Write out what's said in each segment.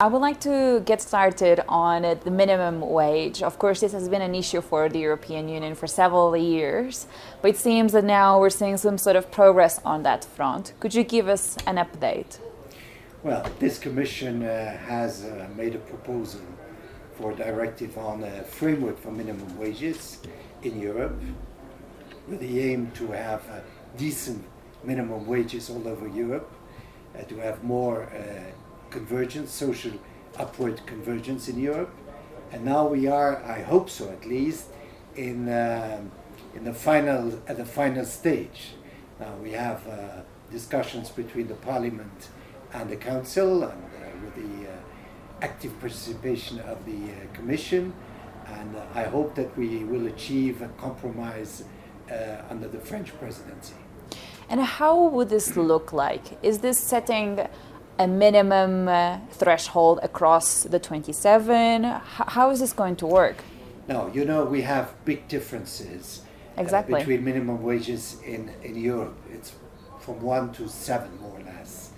I would like to get started on the minimum wage. Of course, this has been an issue for the European Union for several years, but it seems that now we're seeing some sort of progress on that front. Could you give us an update? Well, this Commission has made a proposal for a directive on a framework for minimum wages in Europe, with the aim to have decent minimum wages all over Europe, to have more convergence, social upward convergence in Europe. And now we are, I hope so at least, at the final stage. Now we have discussions between the Parliament and the Council, and with the active participation of the Commission. And I hope that we will achieve a compromise under the French presidency. And how would this look like? Is this setting a minimum threshold across the 27? How is this going to work? Now, you know, we have big differences between minimum wages in Europe. It's from 1 to 7, more or less,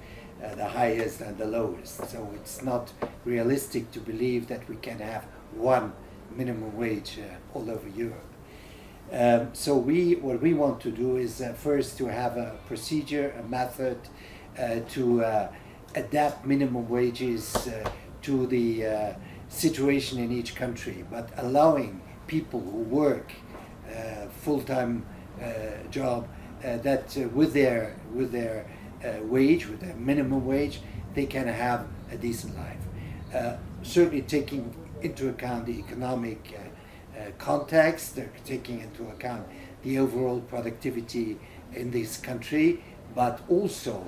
the highest and the lowest. So it's not realistic to believe that we can have one minimum wage all over Europe. So what we want to do is first to have a procedure, a method to adapt minimum wages to the situation in each country, but allowing people who work full-time job that with their wage, with their minimum wage, they can have a decent life. Certainly taking into account the economic context, taking into account the overall productivity in this country, but also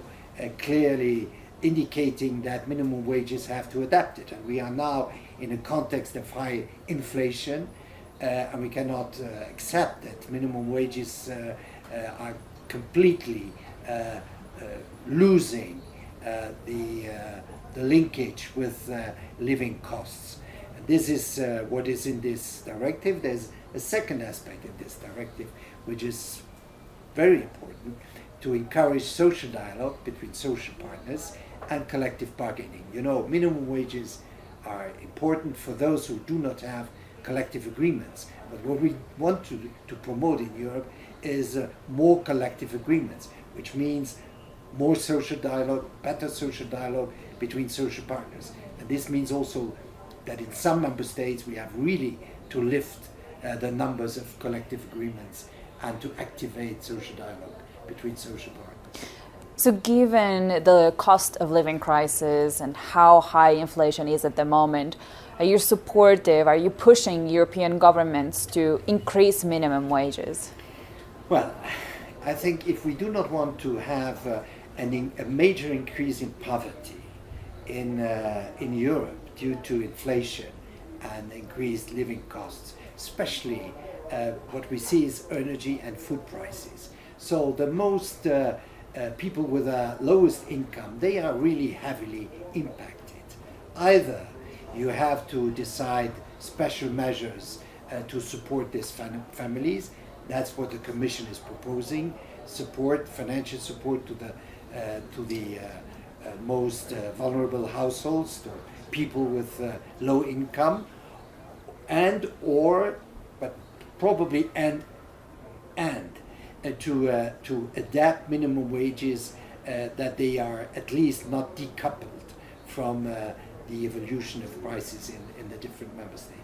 clearly indicating that minimum wages have to adapt it. And we are now in a context of high inflation, and we cannot accept that minimum wages are completely losing the linkage with living costs. And this is what is in this directive. There's a second aspect of this directive, which is very important, to encourage social dialogue between social partners and collective bargaining. You know, minimum wages are important for those who do not have collective agreements. But what we want to promote in Europe is more collective agreements, which means more social dialogue, better social dialogue between social partners. And this means also that in some member states we have really to lift the numbers of collective agreements and to activate social dialogue between social partners. So given the cost of living crisis and how high inflation is at the moment, are you supportive, are you pushing European governments to increase minimum wages? Well, I think if we do not want to have a major increase in poverty in Europe due to inflation and increased living costs, especially what we see is energy and food prices. So the most people with the lowest income, they are really heavily impacted. Either you have to decide special measures to support these families. That's what the Commission is proposing. Financial support to the most vulnerable households, to people with low income, but probably to adapt minimum wages that they are at least not decoupled from the evolution of prices in the different member states.